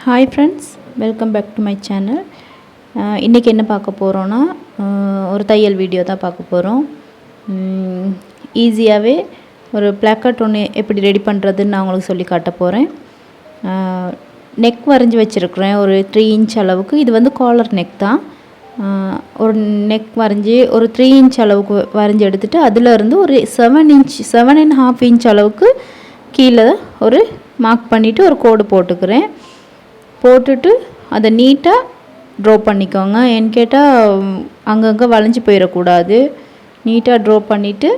Hi friends, welcome back to my channel. இன்றைக்கி என்ன பார்க்க போகிறோன்னா, ஒரு தையல் வீடியோ தான் பார்க்க போகிறோம். ஈஸியாகவே ஒரு பிளாக்கெட் ஒன்று எப்படி ரெடி பண்ணுறதுன்னு நான் உங்களுக்கு சொல்லி காட்ட போகிறேன். நெக் வரைஞ்சி வச்சுருக்குறேன் ஒரு 3 இன்ச் அளவுக்கு. இது வந்து காலர் நெக் தான். ஒரு நெக் வரைஞ்சி ஒரு 3 இன்ச் அளவுக்கு வரைஞ்சி எடுத்துகிட்டு அதிலேருந்து ஒரு 7.5 இன்ச் அளவுக்கு கீழே ஒரு மார்க் பண்ணிவிட்டு ஒரு கோடு போட்டுட்டு அதை நீட்டாக ட்ரா பண்ணிக்கோங்க. ஏன்னு கேட்டால் அங்கங்கே வளைஞ்சி போயிடக்கூடாது. நீட்டாக ட்ரா பண்ணிவிட்டு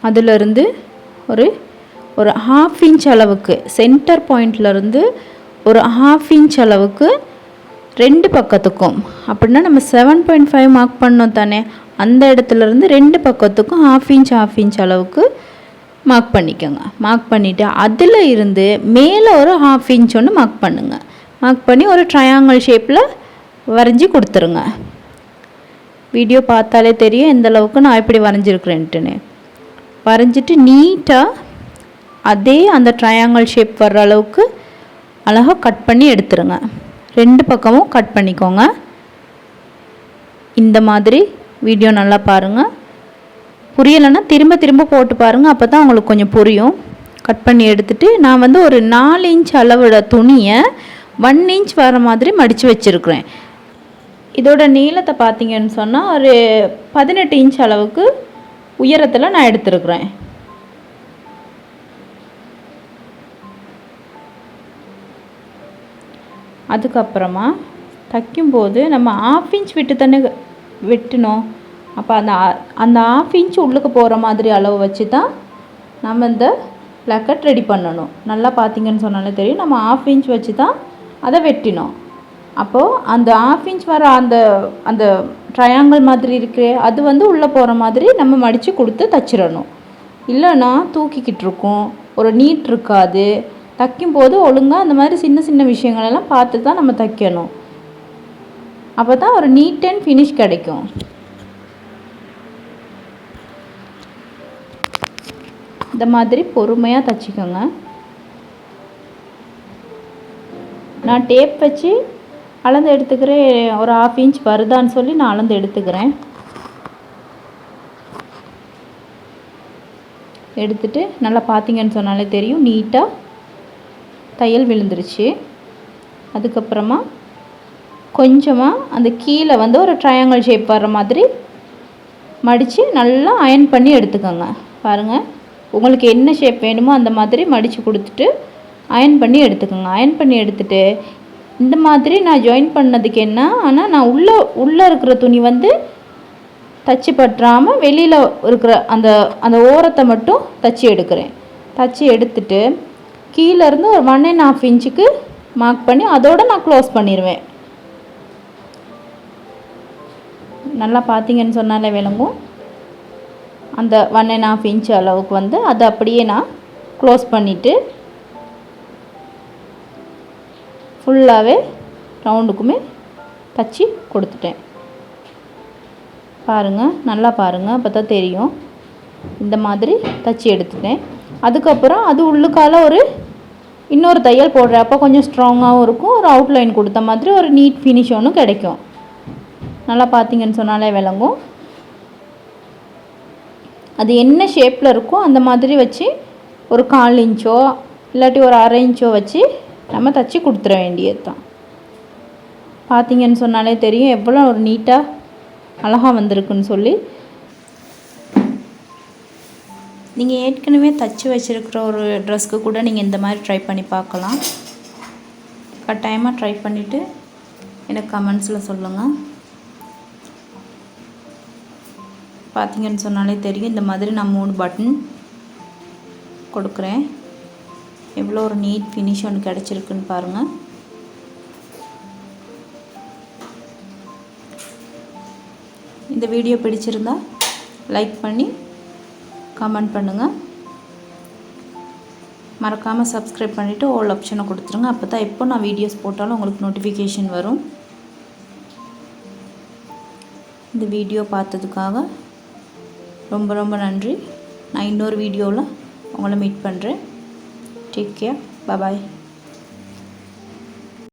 அதிலிருந்து ஒரு 1/2 இன்ச் அளவுக்கு சென்டர் பாயிண்ட்லேருந்து ஒரு 1/2 இன்ச் அளவுக்கு 2 பக்கத்துக்கும், அப்படின்னா நம்ம 7.5 மார்க் பண்ணோம் தானே, அந்த இடத்துலேருந்து 2 பக்கத்துக்கும் 1/2 இன்ச் அளவுக்கு மார்க் பண்ணிக்கோங்க. மார்க் பண்ணிவிட்டு அதில் இருந்து மேலே ஒரு 1/2 இன்ச் ஒன்று மார்க் பண்ணுங்கள். மார்க் பண்ணி ஒரு ட்ரையாங்கிள் ஷேப்பில் வரைஞ்சி கொடுத்துருங்க. வீடியோ பார்த்தாலே தெரியும் எந்த அளவுக்கு நான் இப்படி வரைஞ்சிருக்கிறேன்ட்டுன்னு. வரைஞ்சிட்டு நீட்டாக அதே அந்த ட்ரையாங்கிள் ஷேப் வர்ற அளவுக்கு அழகாக கட் பண்ணி எடுத்துருங்க. 2 பக்கமும் கட் பண்ணிக்கோங்க. இந்த மாதிரி வீடியோ நல்லா பாருங்கள். புரியலைன்னா திரும்ப போட்டு பாருங்கள், அப்போ தான் உங்களுக்கு கொஞ்சம் புரியும். கட் பண்ணி எடுத்துகிட்டு நான் வந்து ஒரு 4 இன்ச் அளவோட துணியை 1 இன்ச் வர மாதிரி மடித்து வச்சுருக்குறேன். இதோட நீளத்தை பார்த்தீங்கன்னு சொன்னால் ஒரு 18 இன்ச் அளவுக்கு உயரத்தில் நான் எடுத்துருக்குறேன். அதுக்கப்புறமா தைக்கும்போது நம்ம 1/2 இன்ச் விட்டு தானே வெட்டணும். அப்போ அந்த 1/2 இன்ச் உள்ளுக்கு போகிற மாதிரி அளவு வச்சு தான் நம்ம இந்த பிளாக்கெட் ரெடி பண்ணணும். நல்லா பார்த்தீங்கன்னு சொன்னாலே தெரியும், நம்ம 1/2 இன்ச் வச்சு தான் அதை வெட்டினோம். அப்போது அந்த 1/2 இன்ச் வர அந்த ட்ரையாங்கிள் மாதிரி இருக்கு, அது வந்து உள்ளே போகிற மாதிரி நம்ம மடித்து கொடுத்து தைச்சிடணும். இல்லைன்னா தூக்கிக்கிட்டு இருக்கும், ஒரு நீட் இருக்காது. தைக்கும்போது ஒழுங்காக அந்த மாதிரி சின்ன விஷயங்களெல்லாம் பார்த்து தான் நம்ம தைக்கணும். அப்போ தான் ஒரு நீட் அண்ட் ஃபினிஷ் கிடைக்கும். இந்த மாதிரி பொறுமையாக தைச்சிக்கோங்க. நான் டேப் வச்சு அளந்து எடுத்துக்கிறேன். ஒரு 1/2 இன்ச் வருதான்னு சொல்லி நான் அளந்து எடுத்துக்கிறேன். எடுத்துட்டு நல்லா பார்த்தீங்கன்னு சொன்னாலே தெரியும், நீட்டாக தையல் விழுந்துருச்சு. அதுக்கப்புறமா கொஞ்சமாக அந்த கீழே வந்து ஒரு ட்ரையாங்கிள் ஷேப் வர்ற மாதிரி மடித்து நல்லா அயர்ன் பண்ணி எடுத்துக்கோங்க. பாருங்கள், உங்களுக்கு என்ன ஷேப் வேணுமோ அந்த மாதிரி மடித்து கொடுத்துட்டு அயர்ன் பண்ணி எடுத்துக்கோங்க. அயர்ன் பண்ணி எடுத்துகிட்டு இந்த மாதிரி நான் ஜாயின் பண்ணதுக்கு என்ன, ஆனால் நான் உள்ளே இருக்கிற துணி வந்து தச்சு பற்றாமல் வெளியில் இருக்கிற அந்த ஓரத்தை மட்டும் தச்சு எடுக்கிறேன். தச்சு எடுத்துட்டு கீழேருந்து ஒரு 1.5 இன்ச்சுக்கு மார்க் பண்ணி அதோடு நான் க்ளோஸ் பண்ணிடுவேன். நல்லா பார்த்தீங்கன்னு சொன்னாலே விளங்கும். அந்த 1.5 இன்ச் அளவுக்கு வந்து அதை அப்படியே நான் க்ளோஸ் பண்ணிவிட்டு ஃபுல்லாகவே ரவுண்டுக்குமே தச்சு கொடுத்துட்டேன். பாருங்கள், நல்லா பாருங்கள், அப்போ தான் தெரியும். இந்த மாதிரி தச்சு எடுத்துட்டேன். அதுக்கப்புறம் அது உள்ளுக்கால இன்னொரு தையல் போடுறேன். அப்போ கொஞ்சம் ஸ்ட்ராங்காகவும் இருக்கும், ஒரு அவுட்லைன் கொடுத்த மாதிரி ஒரு நீட் ஃபினிஷ் ஒன்று கிடைக்கும். நல்லா பார்த்தீங்கன்னு சொன்னாலே விளங்கும். அது என்ன ஷேப்பில் இருக்கோ அந்த மாதிரி வச்சு ஒரு 1/4 இன்ச்சோ இல்லாட்டி ஒரு 1/2 இன்ச்சோ வச்சு நம்ம தச்சு கொடுத்துட வேண்டியது தான். பார்த்தீங்கன்னு சொன்னாலே தெரியும் எவ்வளோ ஒரு நீட்டாக அழகாக வந்திருக்குன்னு சொல்லி. நீங்கள் ஏற்கனவே தச்சு வச்சுருக்கிற ஒரு ட்ரெஸ்க்கு கூட நீங்கள் இந்த மாதிரி ட்ரை பண்ணி பார்க்கலாம். கட்டாயமாக ட்ரை பண்ணிவிட்டு எனக்கு கமெண்ட்ஸில் சொல்லுங்கள். பார்த்தீங்கன்னு சொன்னாலே தெரியும், இந்த மாதிரி நான் 3 பட்டன் கொடுக்குறேன். எவ்வளோ ஒரு நீட் ஃபினிஷ் ஒன்று கிடச்சிருக்குன்னு பாருங்கள். இந்த வீடியோ பிடிச்சிருந்தா லைக் பண்ணி கமெண்ட் பண்ணுங்கள். மறக்காமல் சப்ஸ்கிரைப் பண்ணிவிட்டு ஆல் ஆப்ஷனை கொடுத்துருங்க. அப்போ தான் எப்போ நான் வீடியோஸ் போட்டாலும் உங்களுக்கு நோட்டிஃபிகேஷன் வரும். இந்த வீடியோ பார்த்ததுக்காக ரொம்ப நன்றி. நான் இன்னொரு வீடியோவில் உங்களை மீட் பண்ணுறேன். Take care. பாய்.